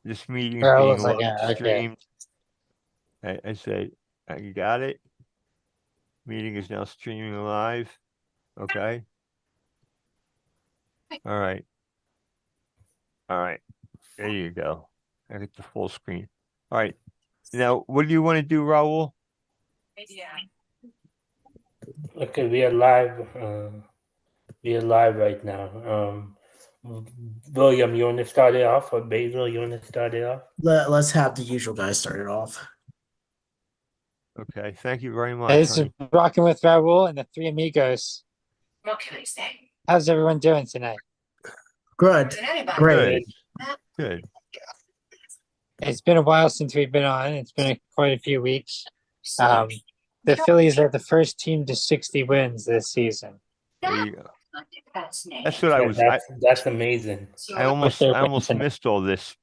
This meeting is being Rahul's like, live yeah, okay. streamed. I say, you got it. Meeting is now streaming live. Okay. All right. All right. There you go. I get the full screen. All right. Now, what do you want to do, Raul? Okay, we are live. We are live right now. William, you want to start it off, or Basil, you want to start it off? Let's have the usual guys start it off. Okay. Thank you very Hey, much, this is honey. Rocking with Rahul and the three amigos. What can I say? How's everyone doing tonight? Good. Great. Good. Good. It's been a while since we've been on. It's been quite a few weeks. The Phillies are the first team to 60 wins this season. There you go. That's That's what I Yeah, was. that's amazing. I With their almost wins. missed all this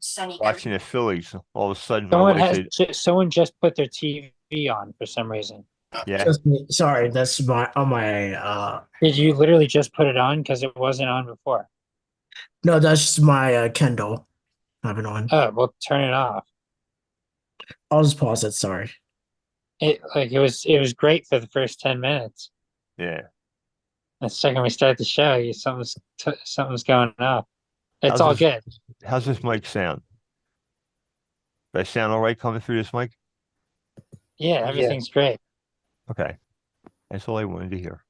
sunny. watching the Phillies. All of a sudden, my wife said, Someone just put their TV on for some reason. "Yeah, Just me. Sorry, that's my on my Did you literally just put it on because it wasn't on before? no, that's just my Kindle. Have it on. Oh, well, turn it off. I'll just pause it. Sorry. It was great for the first 10 minutes. yeah." The second we start the show, something's going off. It's How's all this- good. How's this mic sound? Do I sound all right coming through this mic? Yeah, everything's great. Okay, that's all I wanted to hear.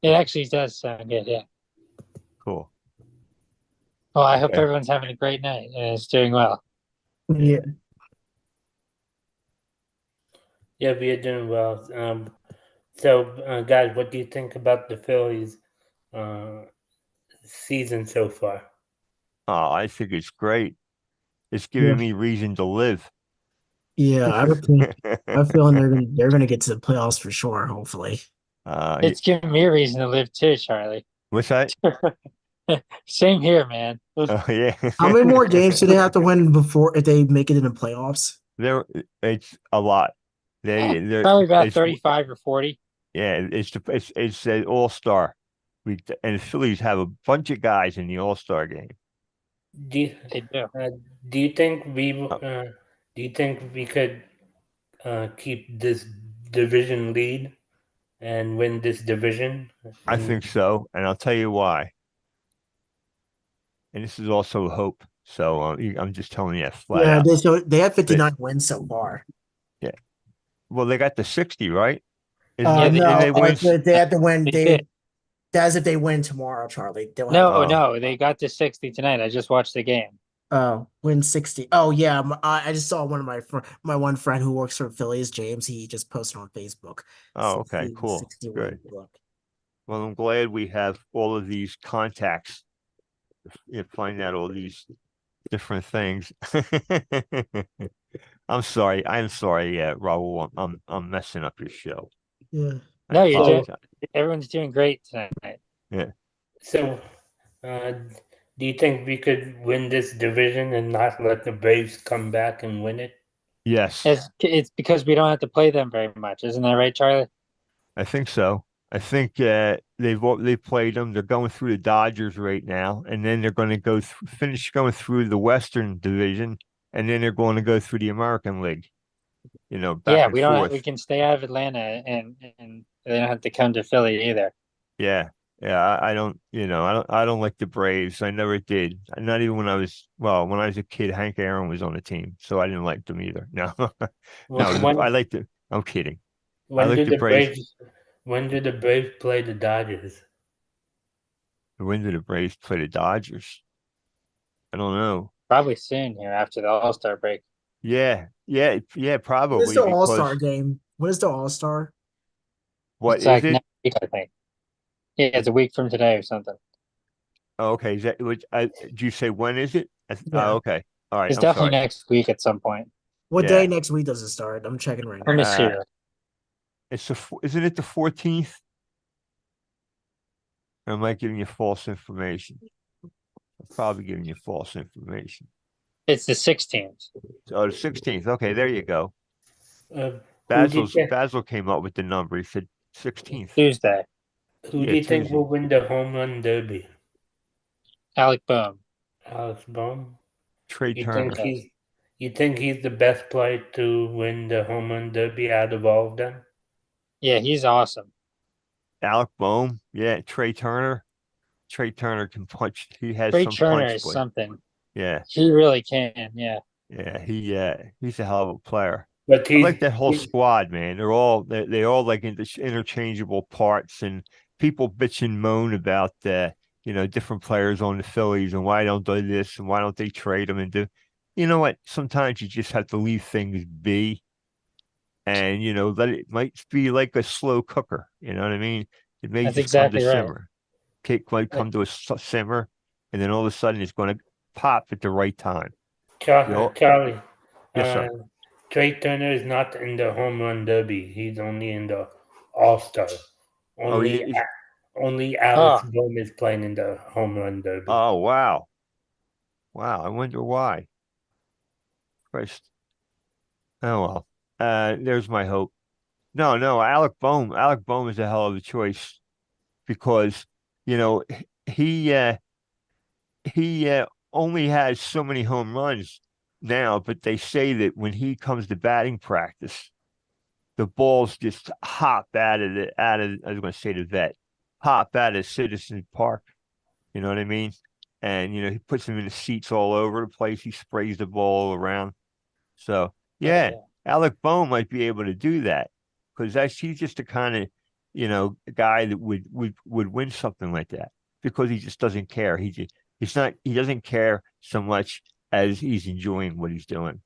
It actually does sound good, yeah. Cool. Well, I hope Okay. everyone's having a great night and is doing well. Yeah. Yeah, we are doing well. So, guys, what do you think about the Phillies season so far? Oh, I think it's great. It's Yeah. giving me reason to live. Yeah, I would think I'm feeling they're gonna get to the playoffs for sure, hopefully. It's giving me a reason to live too, Charlie. What's that? Same here, man. Oh, yeah. How many more games do they have to win before if they make it in the playoffs? It's a lot. Probably about it's 35 or 40. Yeah, it's an all-star. And the Phillies have a bunch of guys in the all-star game. Do you, They do. do you think we could keep this division lead and win this division? I think so, and I'll tell you why. And this is also hope. So I'm just telling you that flat Yeah, out. they have 59 wins so far. Yeah. Well, they got the 60, right? Yeah, They win. They have to win. They did. That's if they win tomorrow, Charlie. No, they got to 60 tonight. I just watched the game. Win 60. Oh yeah, I just saw one of my one friend who works for Phillies, James. He just posted on Facebook. Oh, okay, 60 cool. 60 Good. win. Well, I'm glad we have all of these contacts. Find out all these different things. I'm sorry. Yeah, Raul. I'm messing up your show. Yeah. No, everyone's doing great tonight. Yeah. So, do you think we could win this division and not let the Braves come back and win it? Yes, It's because we don't have to play them very much, isn't that right, Charlie? I think so. I think they've played them. They're going through the Dodgers right now, and then they're going to finish going through the Western Division, and then they're going to go through the American League. Back Yeah, and we don't. forth. We can stay out of Atlanta, and they don't have to come to Philly either. Yeah, yeah. I don't. I don't like the Braves. I never did. Not even when I was a kid. Hank Aaron was on the team, so I didn't like them either. No, I liked it. I'm kidding. I like the Braves. When do the Braves play the Dodgers? When did the Braves play the Dodgers? I don't know. Probably soon here after the All-Star break. Yeah, probably. What is the because All-Star game? What is the All-Star? What It's is like it? next week, I think. Yeah, it's a week from today or something. Oh, okay. Is that do you say when is it? Yeah. Okay. All right. It's I'm definitely sorry. next week at some point. What Yeah. day next week does it start? I'm checking right Let now. me see. Isn't it the 14th? Or am I giving you false information? I'm probably giving you false information. It's the 16th. Oh, the 16th. Okay, there you go. Who do you think, Basil came up with the number. He said 16th. Tuesday. who do you think Tuesday. will win the home run derby? Alec Bohm. Alex Baum? Trey You Turner. think he's the best player to win the home run derby out of all of them? Yeah, he's awesome. Alec Bohm. Yeah, Trey Turner. Trey Turner can punch. He has Trey some Turner punch, is but something. yeah, He really can. Yeah. he's a hell of a player. But I like that whole squad, man. They all like interchangeable parts, and people bitch and moan about different players on the Phillies and why don't they this and why don't they trade them and do. You know what? Sometimes you just have to leave things be, and let it might be like a slow cooker. You know what I mean? It may That's just come to exactly right. simmer. Cake might Like, come to a simmer, and then all of a sudden it's going to pop at the right time. Charlie, Yes, uh, sir. Trey Turner is not in the home run derby. He's only in the All Star. Oh, he Only is. only Alex oh, Bohm is playing in the home run derby. Oh, wow. Wow. I wonder why. Christ. Oh well. There's my hope. No, no, Alec Bohm. Alec Bohm is a hell of a choice because you know he uh he only has so many home runs now, but they say that when he comes to batting practice, the balls just hop out of I was going to say the vet, hop out of Citizen Park. You know what I mean? And he puts them in the seats all over the place. He sprays the ball around. So yeah, yeah. Alec Bohm might be able to do that because he's just the kind of guy that would win something like that because he just doesn't care. He doesn't care so much as he's enjoying what he's doing.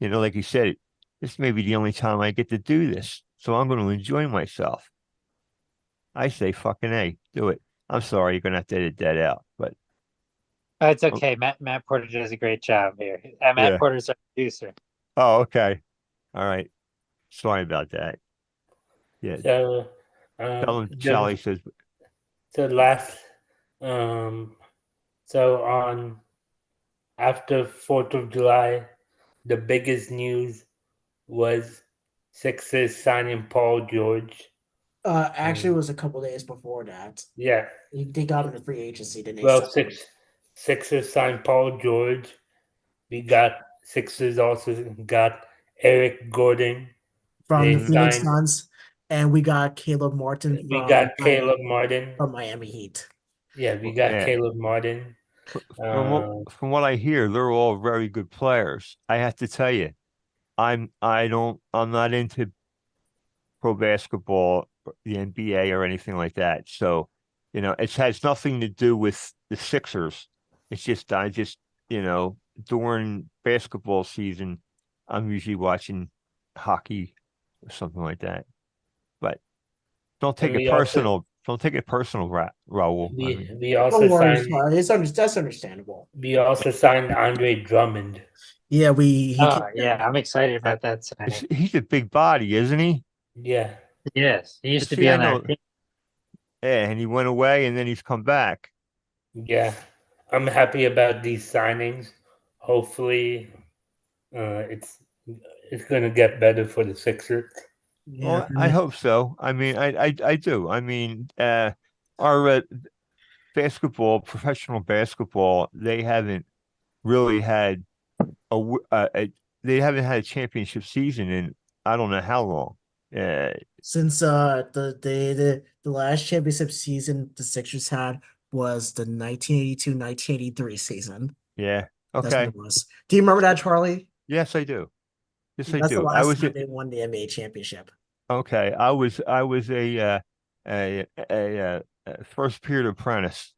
Like he said, this may be the only time I get to do this, so I'm going to enjoy myself. I say fucking A, do it. I'm sorry, you're gonna have to edit that out, but It's oh, okay. Matt Porter does a great job here. Matt yeah. Porter's our producer. Oh, okay. All right. Sorry about that. Yeah. So, Tell him the Charlie says, the last so on after 4th of July, the biggest news was Sixers signing Paul George. Actually, it was a couple days before that. Yeah, They got him in free agency, didn't they? well, Sixers signed Paul George. We got Sixers also got Eric Gordon. From the They mm-hmm. Phoenix signed. Suns, and we got Caleb Martin We got Caleb Martin. from Miami Heat. Yeah, we got Yeah. Caleb Martin. From what I hear, they're all very good players. I have to tell you, I'm not into pro basketball, the NBA or anything like that. So, it has nothing to do with the Sixers. It's just during basketball season, I'm usually watching hockey or something like that. But don't take And it personal. Don't take it personal, Raul. I mean, we No also worries, signed Charlie. That's understandable. Andre Drummond. Yeah, he came Oh, yeah. I'm excited I, about that signing. he's a big body, isn't he? Yeah. Yes, he used to See, be I on that know. team. Yeah, and he went away, and then he's come back. Yeah. I'm happy about these signings. Hopefully, it's gonna get better for the Sixers. Yeah, Well, I hope so. I mean, I do. I mean, our professional basketball, they haven't really had they haven't had a championship season in I don't know how long. Uh, since the last championship season the Sixers had was the 1982-1983 season. yeah. That's what Okay. it was. Do you remember that, Charlie? Yes, I do. Yes, I That's the do. I last was time they won the NBA championship. okay. I was a first period apprentice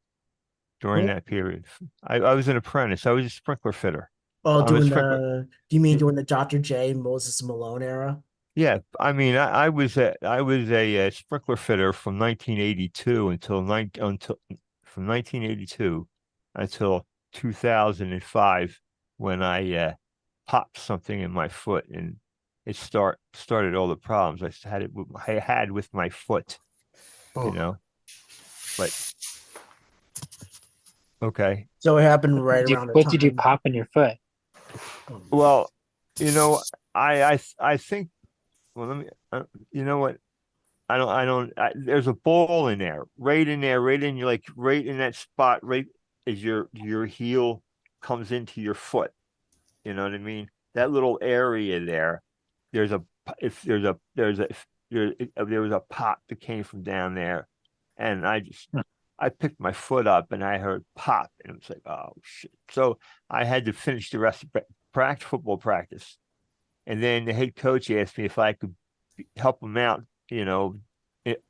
during Oh, that period. I was an apprentice. I was a sprinkler fitter. oh, I'm a doing sprinkler. do you mean doing the Dr. J Moses Malone era? Yeah, I mean, I was a sprinkler fitter from 1982 until from 1982 until 2005 when I popped something in my foot and it started all the problems I had with my foot, you Oh, know. But okay, so it happened right Did you, around the what did you time. pop in your foot? well, you know, I think. Well, let me. You know what? There's a ball in there, right in your right in that spot, right as your heel, comes into your foot. You know what I mean? That little area there, there's a if there's a there's a there was a pop that came from down there, and I picked my foot up and I heard pop, and it was like, oh shit. So I had to finish the rest of football practice, and then the head coach asked me if I could help him out,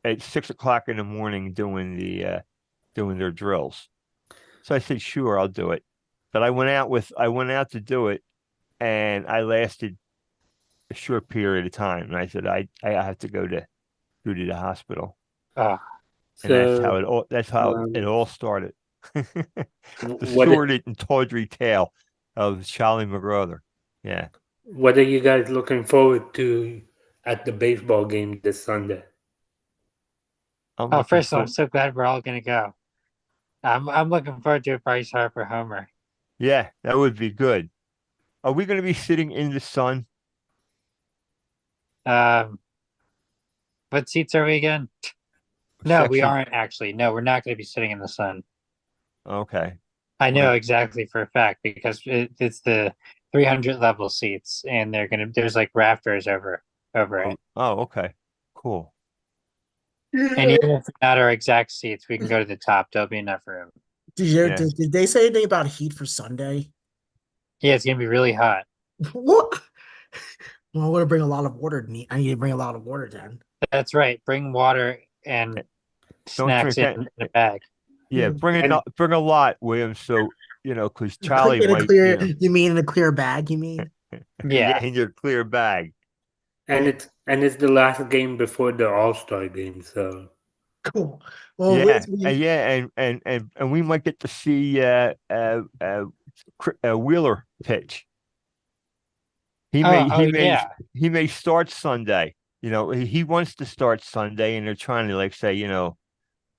at 6 o'clock in the morning doing their drills. So I said, sure, I'll do it. But I went out to do it, and I lasted a short period of time. And I said, I have to go to the hospital. Ah, And So, that's how it um, all started. The what sordid and tawdry tale of Charlie McGrother. Yeah. what are you guys looking forward to at the baseball game this Sunday? I'm oh, looking first of all, I'm for so glad we're all gonna go. I'm looking forward to a Bryce Harper homer. Yeah, that would be good. Are we going to be sitting in the sun? Um, what seats are we again? No, we Section. aren't actually. No, we're not going to be sitting in the sun. Okay. I know Like, exactly for a fact because it's the 300 level seats, and there's like rafters over it. okay. Cool. And even if it's not our exact seats, we can go to the top. There'll be enough room. Yeah. Did they say anything about heat for Sunday? Yeah, it's gonna be really hot. What? Well, I'm gonna bring a lot of water. I need to bring a lot of water then. That's right. Bring water and Don't snacks drink that. in a bag. Yeah, And bring a lot, William. So, because Charlie In a might, clear, you mean in a clear bag? You mean? Yeah. in your clear bag. it's the last game before the All-Star game, so Cool. Well, Yeah, we and we might get to see Wheeler pitch. Oh yeah. He may start Sunday. He wants to start Sunday, and they're trying to like say, why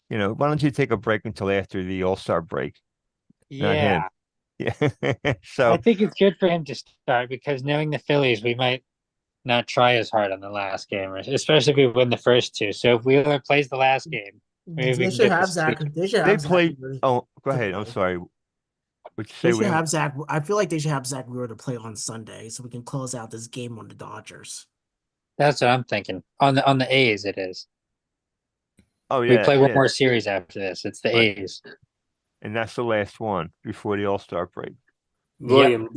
don't you take a break until after the All-Star break? Not him. Yeah. Yeah. I So think it's good for him to start because knowing the Phillies, we might not try as hard on the last game, especially if we win the first two. So if Wheeler plays the last game, maybe we they can should get the have Zach. sweep. They should they have Zach. play. Oh, go to ahead. I'm play. sorry. Would you They say, should William? have Zach. I feel like they should have Zach Wheeler to play on Sunday so we can close out this game on the Dodgers. That's what I'm thinking. On the A's, it is. Oh We yeah, play one yeah. more series after this. It's the Right. A's. And that's the last one before the All-Star break. Yep. William,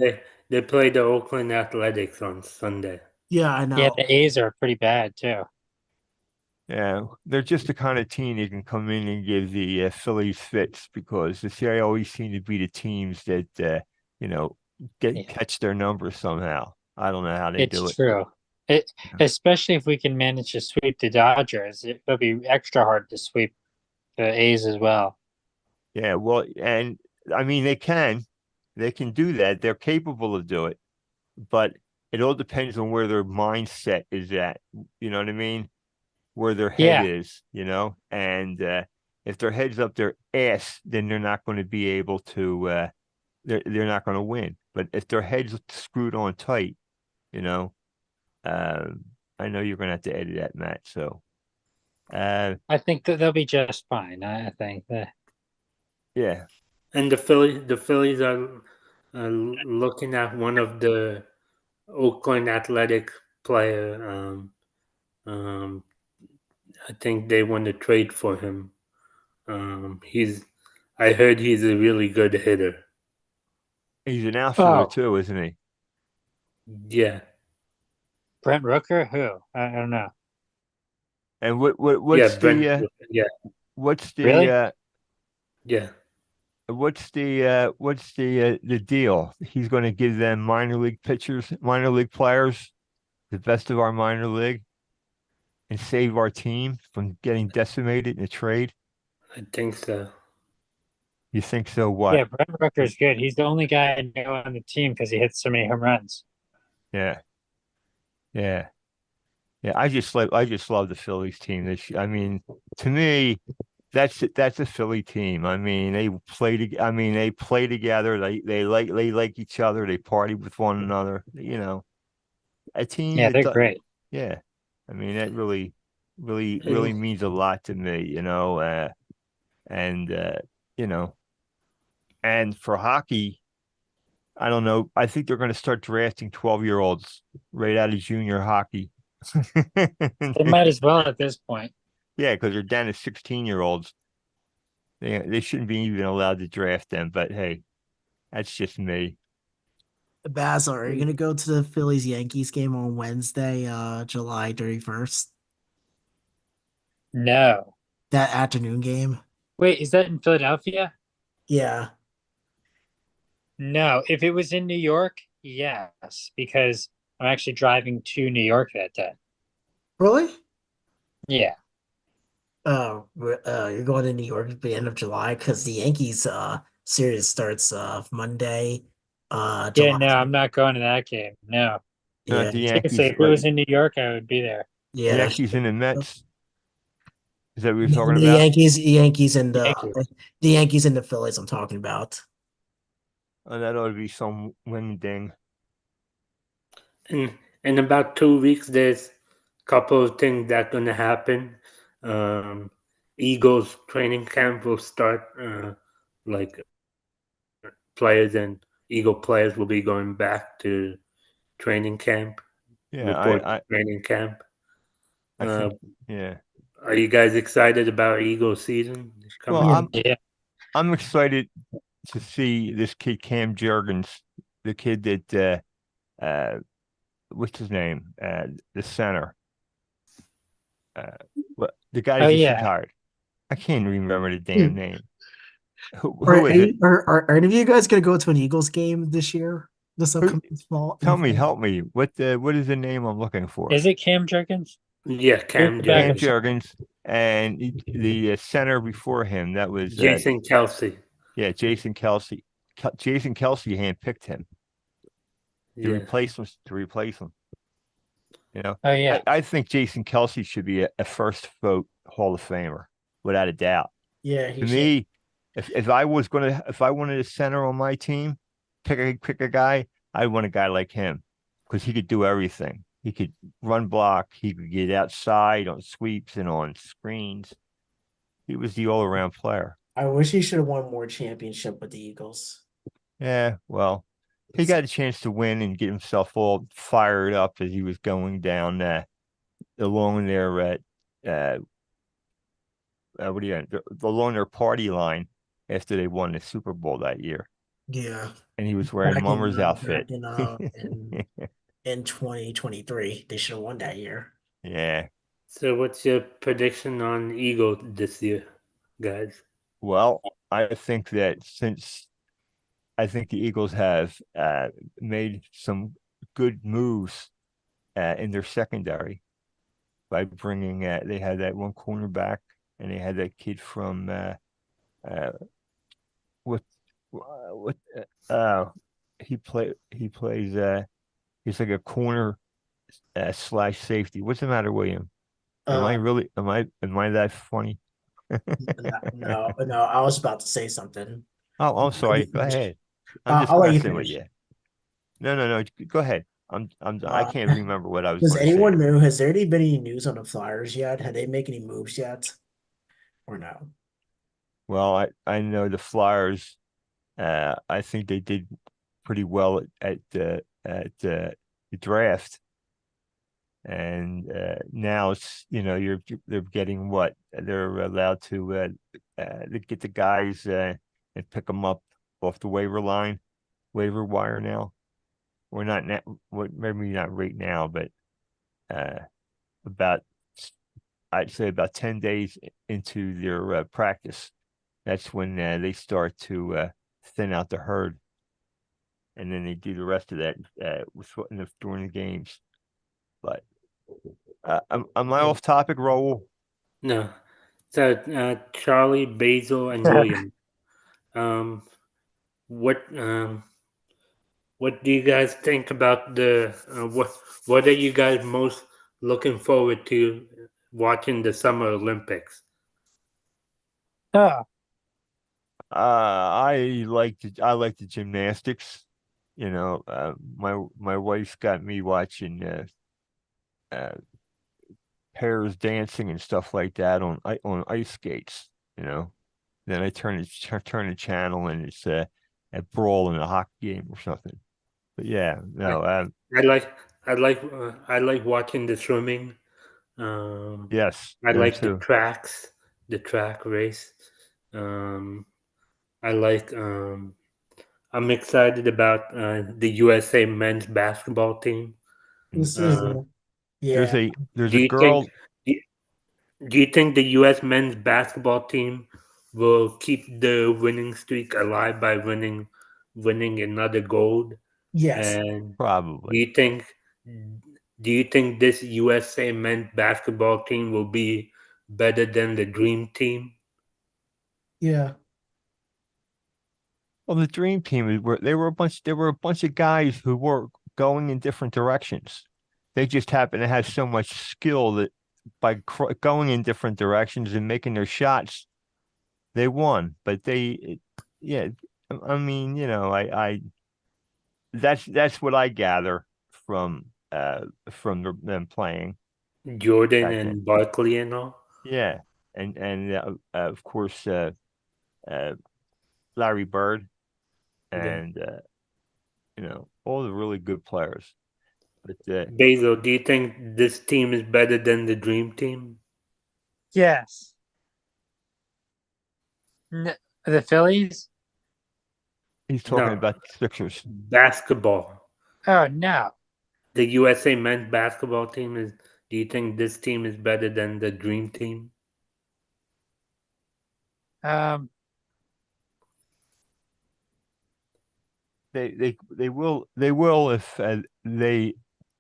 they play the Oakland Athletics on Sunday. Yeah, I Yeah, know. the A's are pretty bad too. Yeah, they're just the kind of team that can come in and give the Phillies fits because they always seem to be the teams that you know Yeah, catch their numbers somehow. I don't know how they do it's it. true. Especially if we can manage to sweep the Dodgers, it'll be extra hard to sweep the A's as well. Yeah, well, and I mean they can do that. They're capable of doing it, but it all depends on where their mindset is at. You know what I mean? Where their head Yeah, is, and if their head's up their ass, then they're not going to be able to. They're not going to win. But if their head's screwed on tight, you know, I know you're going to have to edit that, Matt. So, I think that they'll be just fine. I think that. And the Phillies are looking at one of the Oakland Athletic player. Um, I think they want to trade for him. I heard he's a really good hitter. he's an outfielder Oh, too, isn't he? Yeah, Brent Rooker? Who? I don't know. And yeah, Brent. Yeah, what's the Really? yeah. the deal? He's going to give them minor league pitchers, minor league players, the best of our minor league, and save our team from getting decimated in a trade. I think so. You think so? What? Yeah, Brent Rooker's good. He's the only guy I know on the team because he hits so many home runs. Yeah, yeah, yeah. I just love the Phillies team. I mean, to me, that's a Philly team. I mean, they play together. They like each other. They party with one another. A team Yeah, that they're does. great. Yeah, I mean that really And means a lot to me. And you know, and for hockey. I don't know. I think they're going to start drafting 12-year-olds right out of junior hockey. They might as well at this point. Yeah, because they're down to 16-year-olds. They shouldn't be even allowed to draft them. But hey, that's just me. Basil, are you gonna go to the Phillies Yankees game on Wednesday, July 31st? No. That afternoon game? Wait, is that in Philadelphia? Yeah. No. If it was in New York, yes, because I'm actually driving to New York that day. Really? Yeah. Oh, you're going to New York at the end of July because the Yankees series starts Monday, Yeah, July. no, I'm not going to that game. No. Yeah, The Seriously, Yankees, if it was in New York, I would be there. yeah. Yankees and the Mets. Is that what you're The talking the about? Yankees and Yankees. the Yankees and the Phillies. I'm talking about. Oh, that ought to be some wing ding. In about 2 weeks, there's a couple of things that going to happen. Eagles training camp will start. Like players and Eagle players will be going back to training camp. Yeah, Report to training camp. I think, yeah. Are you guys excited about Eagle season Well, coming up? I'm excited to see this kid Cam Jurgens, the kid that what's his name? The center. What the guy Oh that just yeah. retired. I can't remember the damn name. Are, Who is it? are any of you guys gonna go to an Eagles game this year? This Who, upcoming fall? tell me, help me. What is the name I'm looking for? Is it Cam Jerkins? Yeah, Cam Who's the backup Jurgens. Cam Jurgens and the center before him. That was Jason Kelsey. Yeah, Jason Kelsey. Jason Kelsey handpicked him to Yeah. replace him. You know, Oh yeah. I think Jason Kelsey should be a first vote Hall of Famer, without a doubt. Yeah, To me, if I wanted a center on my team, pick a guy, I want a guy like him because he could do everything. He could run block, he could get outside on sweeps and on screens. He was the all-around player. I wish he should have won more championship with the Eagles. Yeah, well, he got a chance to win and get himself all fired up as he was going down along their along their party line after they won the Super Bowl that year. Yeah, And he was wearing Mummer's outfit. In 2023, they should have won that year. Yeah. So, what's your prediction on Eagle this year, guys? Well, I think that I think the Eagles have made some good moves in their secondary by bringing they had that one cornerback and they had that kid from what he plays he's like a corner slash safety. What's the matter, William? Am I that funny? No, I was about to say something. Oh, I'm sorry. Go ahead. I'm just I'll let you messing with finish. you. No. Go ahead. I can't remember what I was Does going to say. anyone know? Has there been any news on the Flyers yet? Had they make any moves yet, or no? Well, I know the Flyers. I think they did pretty well at the draft, and now it's they're getting what they're allowed to get the guys and pick them up off the waiver wire now. We're not now, maybe not right now, but about I'd say about 10 days into their practice, that's when they start to thin out the herd, and then they do the rest of that during the games. But am I off topic, Rahul? No. So Charlie, Basil, and William. What do you guys think about the what are you guys most looking forward to watching the Summer Olympics? I like the gymnastics. My wife's got me watching pairs dancing and stuff like that on ice skates. Then I turn the channel and brawl in a hockey game or something. But yeah, no, I like I like watching the swimming. yes, I them like too. the track race. Um, I like I'm excited about the USA men's basketball team. This is Uh, There's yeah. do a you think girl. do do you think the US men's basketball team will keep the winning streak alive by winning another gold? Yes. And do Probably. you think do you think this USA men's basketball team will be better than the Dream Team? Yeah. Well, the dream team there were a bunch of guys who were going in different directions. They just happened to have so much skill that by going in different directions and making their shots, they won. But yeah, I mean, I that's what I gather from them playing Jordan back then. and Barkley and all? Yeah, and of course uh, Larry Bird Yeah. and all the really good players. But Basil, do you think this team is better than the Dream Team? Yes. The Phillies? he's talking No, about the Sixers. basketball. Oh no. The USA men's basketball team is. Do you think this team is better than the Dream Team? Um, They will if they they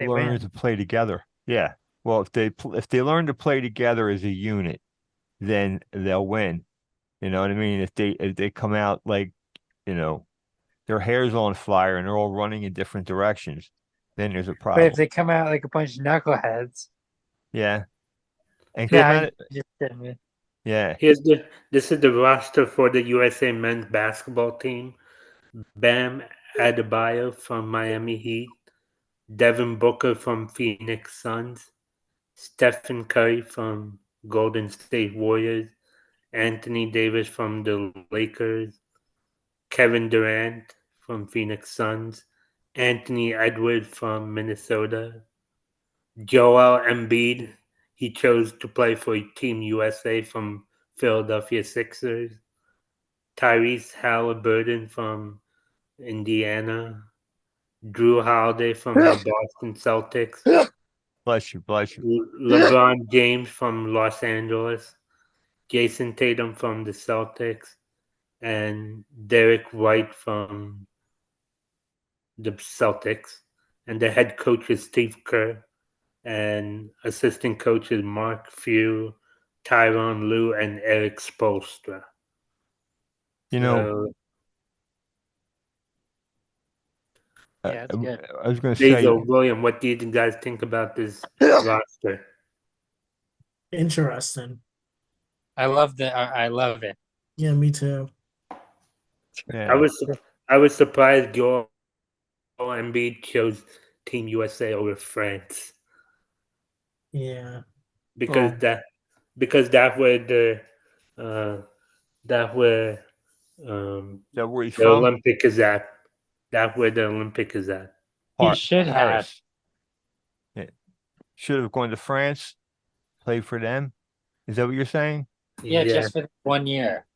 learn win. to play together. Yeah. Well, if they learn to play together as a unit, then they'll win. You know what I mean? If they come out like, you know, their hair's on fire and they're all running in different directions, then there's a But if problem. they come out like a bunch of knuckleheads, Yeah. And come yeah, out. just kidding me. Yeah. This is the roster for the USA men's basketball team. Bam Adebayo from Miami Heat, Devin Booker from Phoenix Suns, Stephen Curry from Golden State Warriors, Anthony Davis from the Lakers, Kevin Durant from Phoenix Suns, Anthony Edwards from Minnesota, Joel Embiid. He chose to play for Team USA from Philadelphia Sixers, Tyrese Halliburton from Indiana, Drew Holiday from the Boston Celtics, Bless you. Bless you. LeBron James from Los Angeles, Jason Tatum from the Celtics, and Derek White from the Celtics. And the head coach is Steve Kerr, and assistant coaches Mark Few, Tyronn Lue, and Eric Spoelstra. You know, So, Yeah, it's good. I was going to say, Basil, William, what do you guys think about this roster? Interesting. I love I love it. Yeah, me too. I yeah, was I was surprised Joel Embiid chose Team USA over France Yeah. because well, that because uh, that where that where he's the from, Olympic is at. That where the Olympic is at. He should have. Paris. Yeah. Should have gone to France, played for them. Is that what you're saying? Yeah, Yeah, just for 1 year.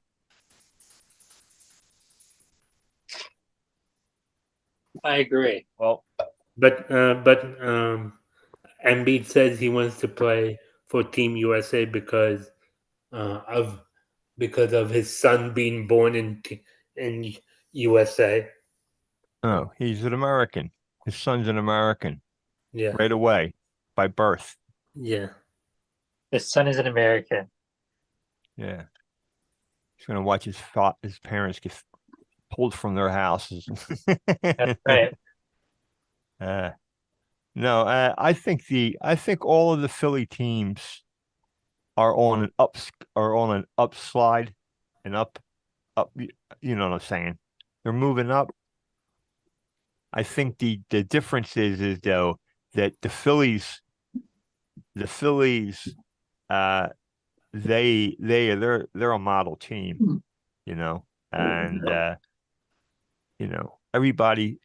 I agree. Well, but Embiid says he wants to play for Team USA uh, of because of his son being born in USA. oh, he's an American. His son's an American Yeah, right away by birth. yeah. His son is an American. Yeah. He's going to watch his parents get pulled from their houses. That's right. uh, no, I think all of the Philly teams are on an upslide and up. You know what I'm saying? They're moving up. I think the difference is though that the Phillies, uh, they're a model team, you know, and Anybody,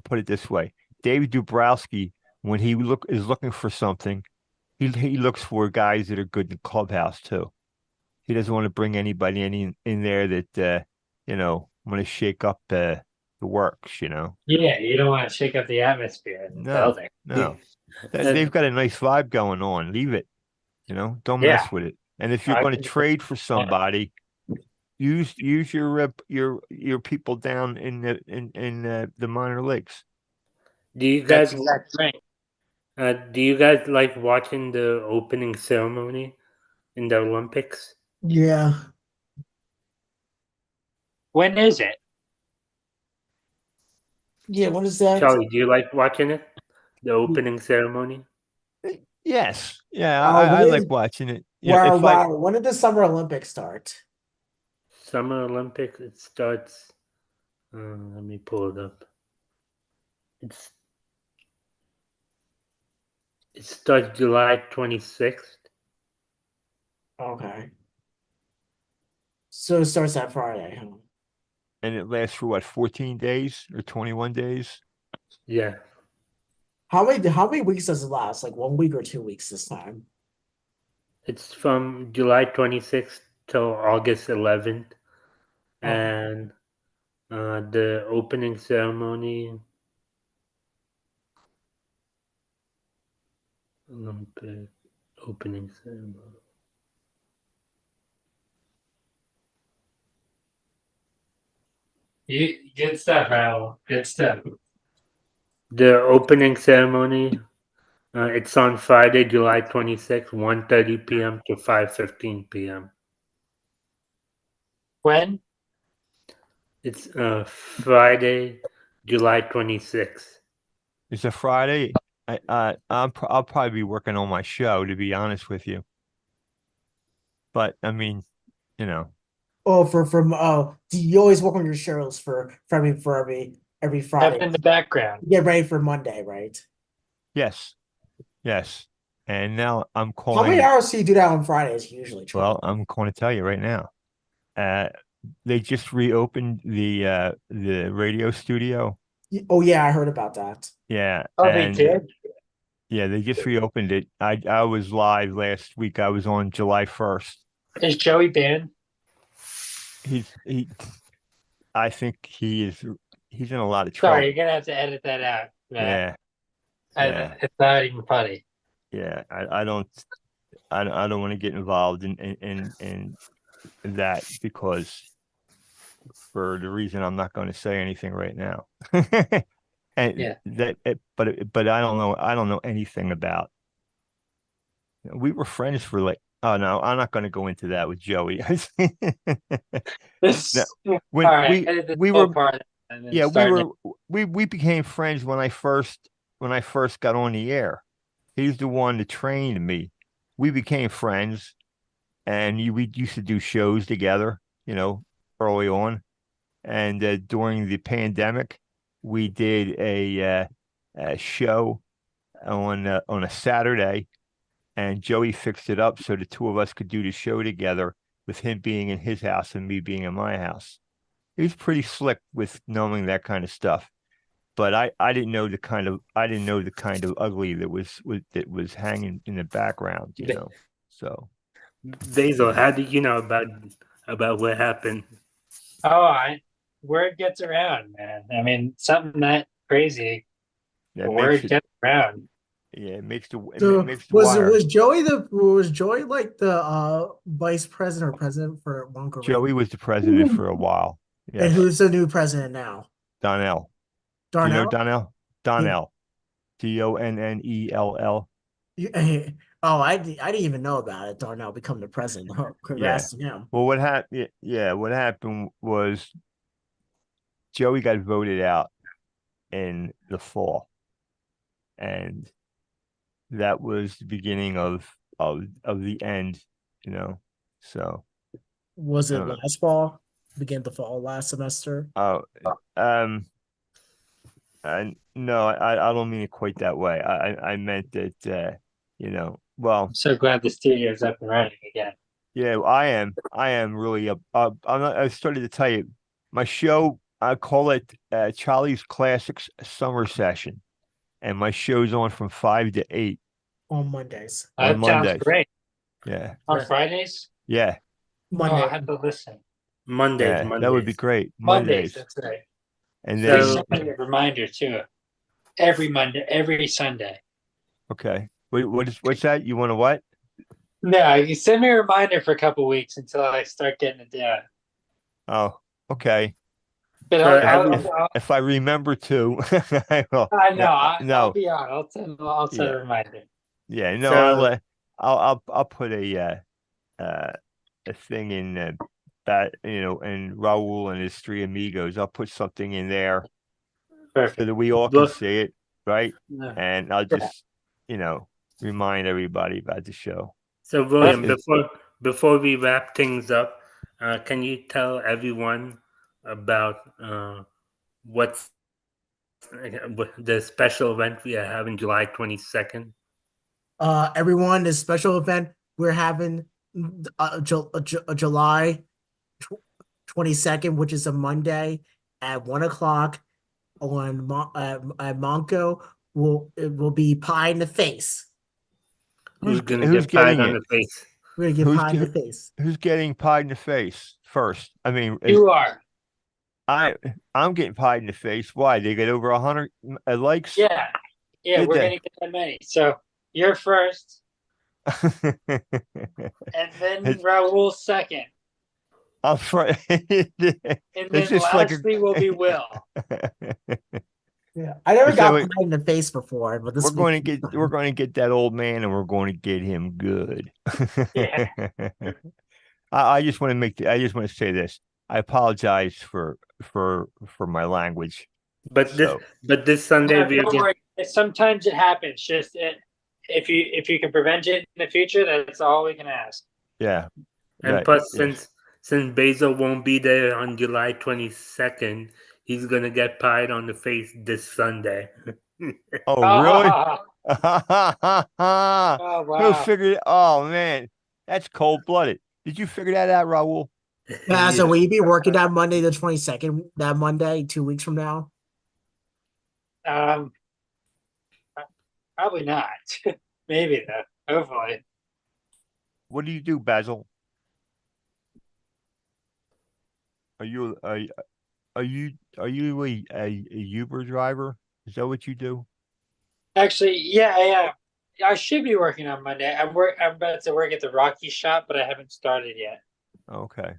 put it this way, David Dubrowski, when he is looking for something, he looks for guys that are good in the clubhouse too. He doesn't want to bring anybody in there that want to shake up the works. Yeah, you don't want to shake up the atmosphere in the No, building. no. They've got a nice vibe going on. Leave it. Don't Yeah. mess with it. And if you're going to trade for somebody, use your people down in the minor leagues. Do you guys like watching the opening ceremony in the Olympics? Yeah. When is it? Yeah, what is that? Charlie, do you like watching it? The opening ceremony? Yes. Yeah, when I is- like watching it. when did the Summer Olympics start? Summer Olympics, it starts. Let me pull it up. It starts July 26th. Okay. So it starts that Friday, huh? And it lasts for what, 14 days or 21 days? Yeah. How many weeks does it last? Like 1 week or 2 weeks this time? It's from July 26th till August 11th. Oh. And the opening ceremony. Olympic opening ceremony. Good stuff, Rahul. Good stuff. The opening ceremony, it's on Friday, July 26th, 1:30 p.m. to 5:15 p.m. When? It's Friday, July 26th. It's a Friday. I'll probably be working on my show, to be honest with you. But I mean, Oh, do you always work on your shows for every Friday? Up in the background. Get ready for Monday, right? Yes. And now I'm How calling. many hours do you do that on Fridays usually? Well, I'm going to tell you right now. They just reopened the radio studio. Oh yeah, I heard about that. Yeah. Oh, they did? Yeah, they just reopened it. I was live last week. I was on July 1st. Is Joey banned? I think he's in a lot of trouble. Sorry, you're gonna have to edit that out. Yeah. It's not even funny. Yeah, I don't want to get involved in that, because for the reason I'm not going to say anything right now. And but I don't know anything about. We were friends for like, oh no, I'm not going to go into that with Joey. We became friends when I first got on the air. He's the one that trained me. We became friends, and we used to do shows together, early on. And during the pandemic, we did a show on a Saturday, and Joey fixed it up so the two of us could do the show together, with him being in his house and me being in my house. He was pretty slick with knowing that kind of stuff. But I didn't know the kind of ugly that was hanging in the background, So, Basil, how did you know about what happened? Word gets around, man. I mean, something that crazy. Word gets around. Yeah, it makes the wire. Was Joey like the vice president or president for Wonka? Joey was the president for a while. Yes. And who's the new president now? Donnell. Do you know Donnell? Donnell. Donnell. Oh, I didn't even know about it. Darnell become the president. Oh, congrats to him. Well, what happened? Yeah, what happened was Joey got voted out in the fall, and that was the beginning of the end. So was it last fall? Began the fall last semester? Oh, no, I don't mean it quite that way. I meant that well, I'm so glad the studio's up and running again. Yeah, I am really up. I started to tell you, my show I call it Charlie's Classics Summer Session, and my show's on from 5 to 8 on Mondays. on That sounds Mondays. great. Yeah, On Fridays? yeah, Oh, I Monday. have to listen. Mondays. yeah. That would be great. Mondays, Mondays, that's right. and Please then send me a reminder too. Every Monday, every Sunday. okay. What's that? You want to what? No, you send me a reminder for a couple weeks until I start getting it down. Oh, okay. But So If I remember to, I will. I know. No, I'll no, be on. I'll set yeah, a reminder. yeah. No, So I'll put a thing in that and Raul and his three amigos. I'll put something in there so Perfect. that we all can look, see it, right? uh, And I'll just remind everybody about the show. so William, It's- before we wrap things up, can you tell everyone about what's the special event we are having July 22nd? Everyone, this special event we're having July 22nd, which is a Monday at 1 o'clock on at Monco. It will be pie in the face. Who's gonna who's get pied getting on it? the face? We're gonna get Who's pie in the face. who's getting pied in the face first? I mean, You are. I'm getting pied in the face. Why? They get over 100 likes? Yeah. Yeah, Did we're they? gonna get that many. So you're first, I'm and then Raul second. afraid. And It's then just like lastly will be Will. Yeah, I never So got pie in the face before, but this we're going to get that old man, and we're going to get him good. Yeah. I just want to I just want to say this. I apologize for my language. But So this Sunday No, we're don't going. worry. Sometimes it happens. Just if you can prevent it in the future, that's all we can ask. yeah. And Yeah, plus, yes. since Basil won't be there on July 22nd, he's gonna get pied on the face this Sunday. Oh, really? Oh, Who wow. figured it? Oh man, that's cold-blooded. Did you figure that out, Raul? Yeah, so Yeah. will you be working that Monday the 22nd? That Monday, 2 weeks from now? Probably not. Maybe though. Hopefully. What do you do, Basil? Are you a Uber driver? Is that what you do? Actually, yeah. I should be working on Monday. I'm about to work at the Rocky shop, but I haven't started yet. Okay,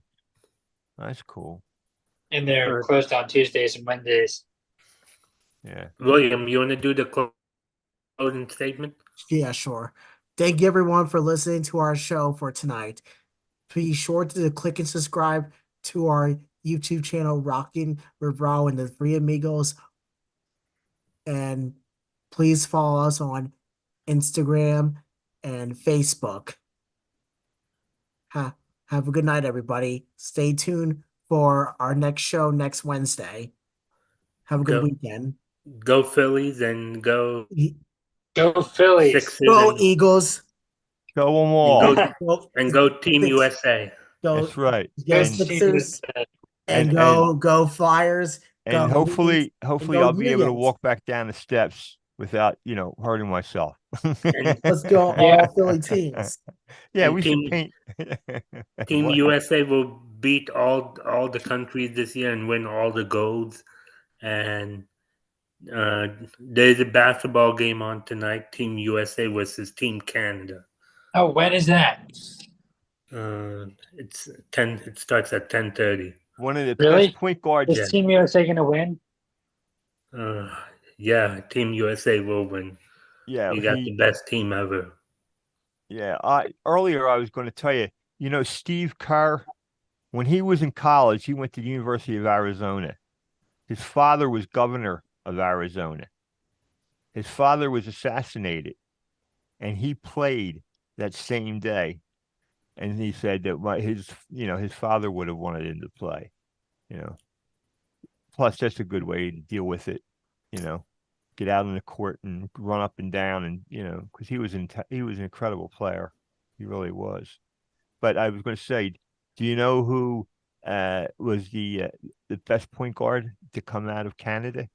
that's cool. And they're Sure. closed on Tuesdays and Wednesdays. Yeah. William, you want to do the closing statement? Yeah, sure. Thank you everyone for listening to our show for tonight. Be sure to click and subscribe to our YouTube channel, Rockin' with Raul and the Three Amigos. And please follow us on Instagram and Facebook. Have a good night, everybody. Stay tuned for our next show next Wednesday. Have a good weekend. Go Phillies and go Go Phillies. Sixers. Go Eagles. Go them all. And go Team Six. USA. That's right. Go And Sixers. And and go Flyers. and Go hopefully go I'll be able to Unions. walk back down the steps without hurting myself. Let's go all Philly teams. Yeah, And we should paint. Team What? USA will beat all the countries this year and win all the golds. And there's a basketball game on tonight. Team USA versus Team Canada. Oh, when is that? It's 10. It starts at 10:30. One of the Really? best point guards. Is Team USA going to win? Yeah, Team USA will win. Yeah, You got the best team ever. Yeah, earlier I was going to tell you, Steve Kerr, when he was in college, he went to the University of Arizona. His father was governor of Arizona. His father was assassinated, and he played that same day. And he said that his father would have wanted him to play. Plus, that's a good way to deal with it. Get out in the court and run up and down, and because he was an incredible player. He really was. But I was going to say, do you know who was the best point guard to come out of Canada,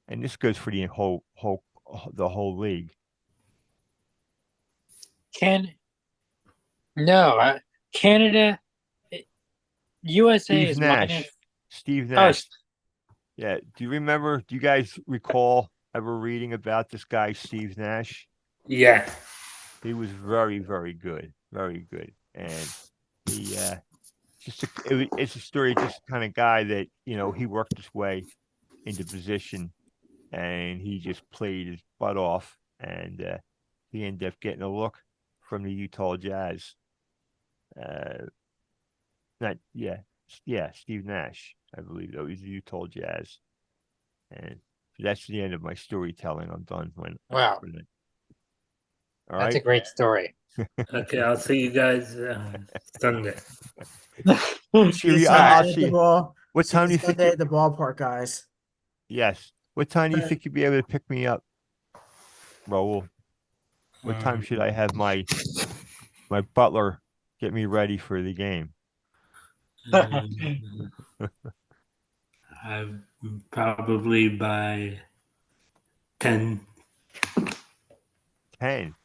and this goes for the whole league. Canada, USA Steve is Nash. Steve Nash. Yeah. Do you guys recall ever reading about this guy, Steve Nash? Yeah. He was very, very good. Very good. And he it's a story of just the kind of guy that, he worked his way into position and he just played his butt off and he ended up getting a look from the Utah Jazz. Not Steve Nash, I believe though. He's the Utah Jazz. And that's the end of my storytelling. I'm done. Wow. All That's right. a great story. Okay, I'll see you guys Sunday. I'll see you. What See time do you you think? Sunday at the ballpark, guys. Yes. What time do you think you'll be able to pick me up, Rahul? What time should I have my butler get me ready for the game? Probably by 10. 10.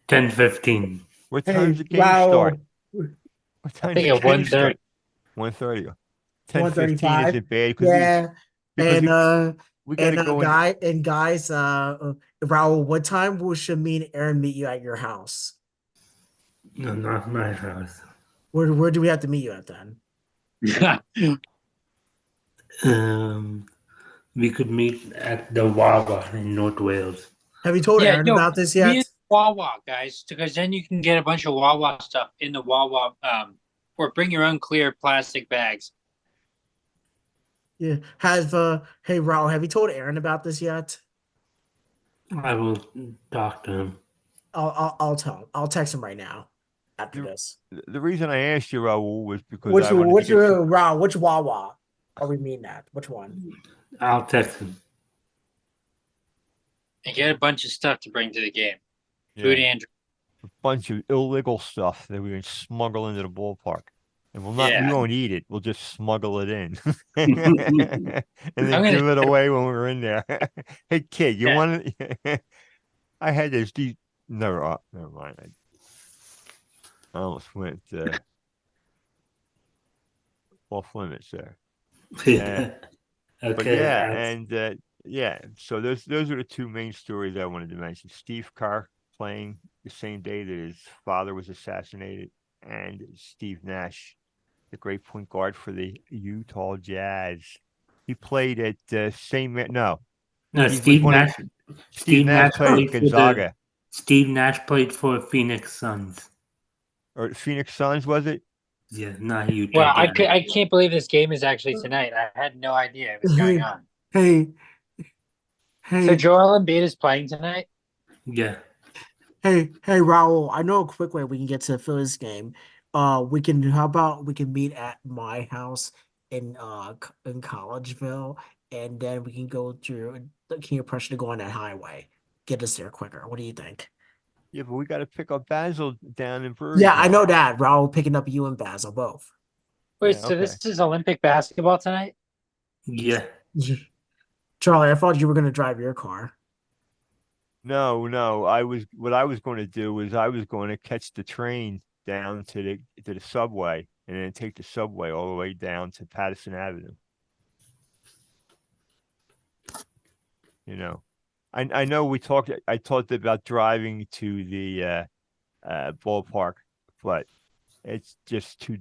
10:15. What time's the game start? What I time think does at the game 1:30. start? 1:30. 10:15 1:35. isn't bad Yeah. because And we got to go in. guys, Raul, what will me and Aaron meet you at your house? No, not my house. Where do we have to meet you at then? We could meet at the Wawa in North Wales. Have you told Aaron about this yet? Meet Wawa, guys, because then you can get a bunch of Wawa stuff in the Wawa, or bring your own clear plastic bags. Yeah. Hey Raul, have you told Aaron about this yet? I will talk to him. I'll tell him. I'll text him right now after this. The reason I asked you, Rahul, was because Raul, which Wawa are we meeting at? Which one? I'll text him. And get a bunch of stuff to bring to the game. Yeah. Food and a bunch of illegal stuff that we can smuggle into the ballpark. And we won't eat it. We'll just smuggle it in. And then give it away when we're in there. Hey kid, you want it? I had this never mind. I almost went off limits there. Okay. But so those are the two main stories I wanted to mention. Steve Kerr playing the same day that his father was assassinated, and Steve Nash, the great point guard for the Utah Jazz. He played at Steve Nash. Steve Nash played at Gonzaga. Steve Nash played for Phoenix Suns. Or Phoenix Suns, was it? Yeah, not Utah. Well, I can't believe this game is actually tonight. I had no idea it was going on. Hey. So Joel Embiid is playing tonight? Yeah. Hey, Raul, I know a quick way we can get to the Phillies game. How about we can meet at my house in Collegeville, and then we can go through the King of Prussia to go on that highway. Get us there quicker. What do you think? Yeah, but we got to pick up Basil down in Brewery. Yeah, I know that. Raul picking up you and Basil both. Wait, so this is Olympic basketball tonight? Yeah. Charlie, I thought you were going to drive your car. No. What I was going to do was I was going to catch the train down to the subway and then take the subway all the way down to Patterson Avenue. I know I talked about driving to the ballpark, but it's just too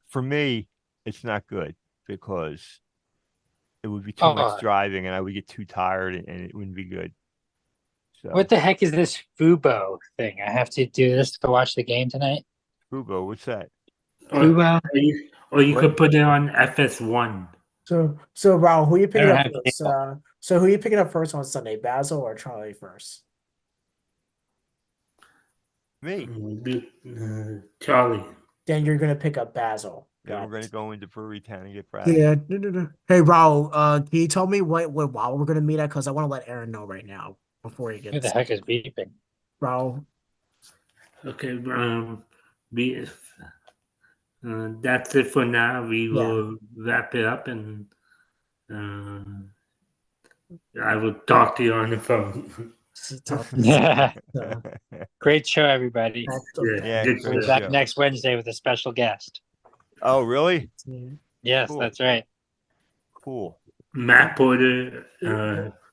for me, it's not good because it would be too much driving and I would get too tired and it wouldn't be good. So what the heck is this Fubo thing? I have to do this to watch the game tonight? Fubo, what's that? Fubo? Or you could put it on FS1. So Raul, who are you picking up first? So who are you picking up first on Sunday, Basil or Charlie first? Me. Charlie. Then you're gonna pick up Basil. Yeah, we're gonna go into Brewery Town and get Brad. Yeah, no. Hey Raul, can you tell me what Wow we're gonna meet at? Because I want to let Aaron know right now before he gets. Who the heck is beeping? Raul. Okay, That's it for now. We Yeah. will wrap it up, and I will talk to you on the phone. Yeah. So, Great show, everybody. Yeah, Yeah, good We'll be great show. back show. next Wednesday with a special guest. Oh, really? Yes, Cool. that's right. Cool. Matt Porter,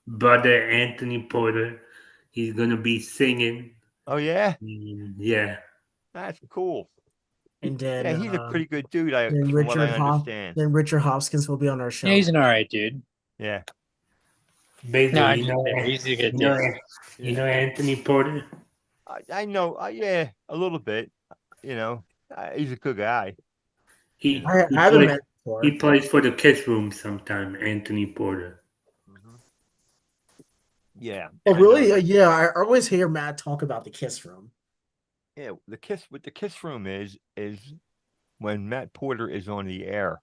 brother Anthony Porter, he's gonna be singing. Oh, yeah? Yeah. That's cool. and Yeah, he's a pretty good dude, then from what I understand. Richard Hopkins will be on our show. Yeah, he's an all right dude. Yeah. Basil, No, I'm just kidding. He's a good dude. you know Anthony Porter? I know, yeah, a little bit. You know, he's a good guy. You He know. I haven't met him he before. plays for the Kiss Room sometime, Anthony Porter. Mhm. Yeah. Oh, I really? know that. Yeah, I always hear Matt talk about the Kiss Room. Yeah, what the Kiss Room is when Matt Porter is on the air,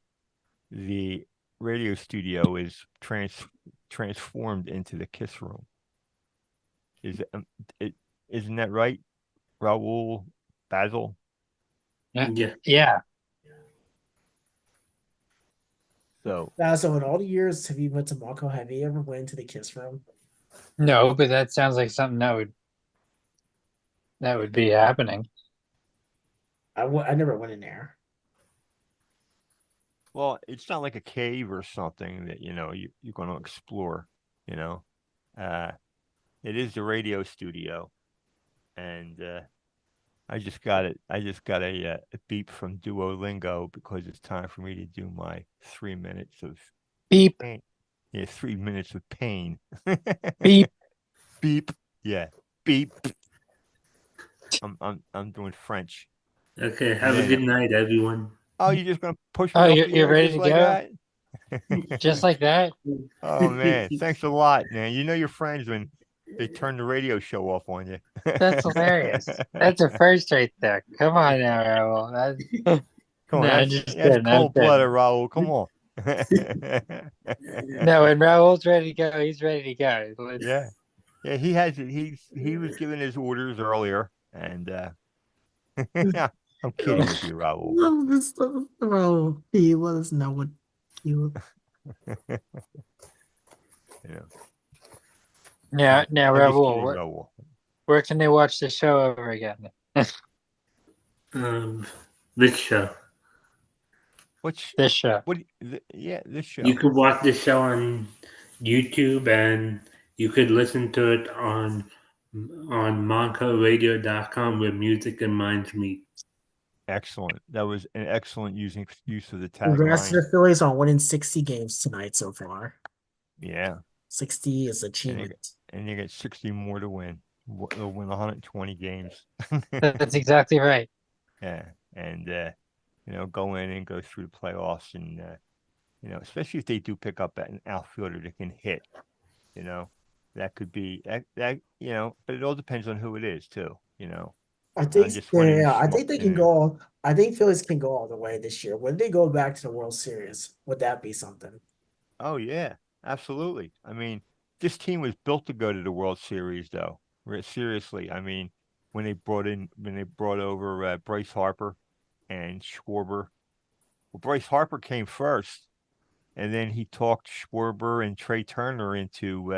the radio studio is transformed into the Kiss Room. Is it isn't that right, Raul, Basil? Yeah. Yeah. So So in all the years have you went to Mako, have you ever went to the Kiss Room? No, but that sounds like something that would be happening. I never went in there. well, it's not like a cave or something that you're going to explore. You know, uh, it is the radio studio, and I just got it. I just got a beep from Duolingo because it's time for me to do my 3 minutes of Beep, pain. Yeah, 3 minutes of pain. beep. Beep. Yeah, beep. I'm doing French. Okay. Have a good night, everyone. Oh, you're just gonna push Oh, me off the you're air ready just to like go? that? Just like that? Oh man, thanks a lot, man. You know your friends when they turn the radio show off on you. That's hilarious. That's a first right there. Come on now, Raul. Come on, No, I'm just that's kidding. I'm cold blooded, kidding. Raul. Come on. No, when Raul's ready to go, he's ready to go. Yeah. Yeah, he has it. He was giving his orders earlier, and I'm kidding with you, Raul. Bro, he let us know what you. Yeah. Now, I'm just Raul, kidding, Raul. where can they watch the show over again? Which show? This show. Yeah, this show. You could watch the show on YouTube, and you could listen to it on MoncoRadio.com where music and minds meet. Excellent. That was an excellent use of the Congrats to tagline. the Phillies on winning 60 games tonight so far. Yeah. 60 is achievement. And they get 60 more to win. They'll win 120 games. That's exactly right. Yeah. And go in and go through the playoffs, and especially if they do pick up an outfielder that can hit, that could be that, but it all depends on who it is too, I think just I think they can go. I think Phillies can go all the way this year. When they go back to the World Series, would that be something? Oh yeah, absolutely. I mean, this team was built to go to the World Series, though. Seriously, I mean, when they brought over Bryce Harper and Schwarber. Well, Bryce Harper came first, and then he talked Schwarber and Trey Turner into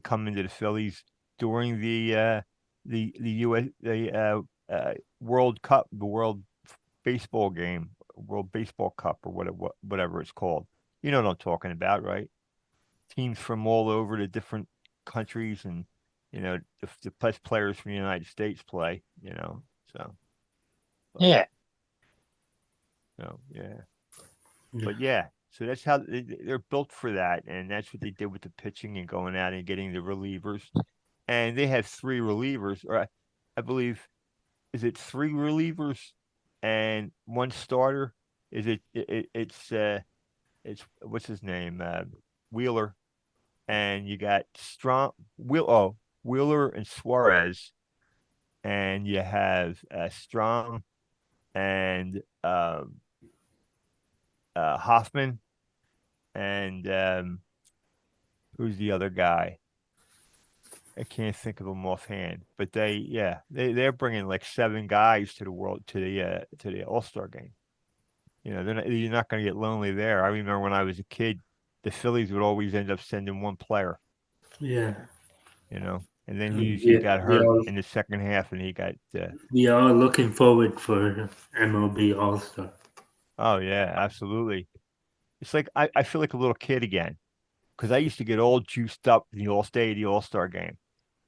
coming to the Phillies during the US World Cup, the World Baseball game, World Baseball Cup, or whatever it's called. You know what I'm talking about, right? Teams from all over the different countries, and the best players from the United States play. So Yeah. so yeah. But yeah, so that's how they're built for that, and that's what they did with the pitching and going out and getting the relievers. And they have three relievers, or I believe, is it three relievers and one starter? Is it's what's his name, Wheeler, and you got Wheeler and Suarez, and you have Strong and Hoffman, and who's the other guy? I can't think of them offhand, but they're bringing like 7 guys to the All-Star game. You're not going to get lonely there. I remember when I was a kid, the Phillies would always end up sending one player. Yeah. And then he usually got hurt in the second half, and he got. We are looking forward for MLB All-Star. Oh yeah, absolutely. It's like I feel like a little kid again, because I used to get all juiced up in the All-Star game,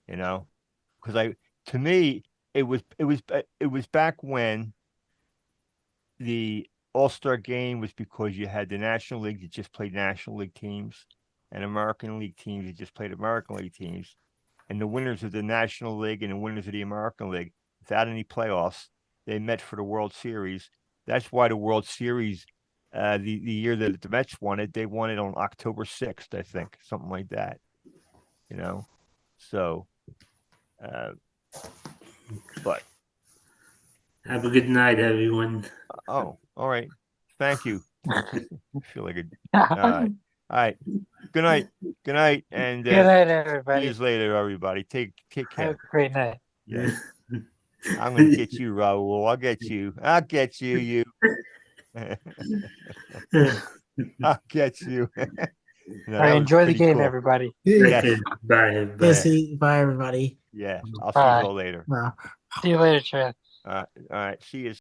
because to me it was back when the All-Star game was, because you had the National League that just played National League teams, and American League teams that just played American League teams, and the winners of the National League and the winners of the American League, without any playoffs, they met for the World Series. That's why the World Series, the year that the Mets won it, they won it on October 6th, I think, something like that. So, but have a good night, everyone. Oh, all right. Thank you. I feel like all right. Good night. Good night. And good night, everybody. See you later, everybody. Take care. Have a great night. Yeah. I'm gonna get you, Rahul. I'll get you. You. I'll get you. All right, enjoy the game, everybody. Yes. Bye. Bye, everybody. Yeah. I'll see you all later. See you later, Charlie. All right. See you.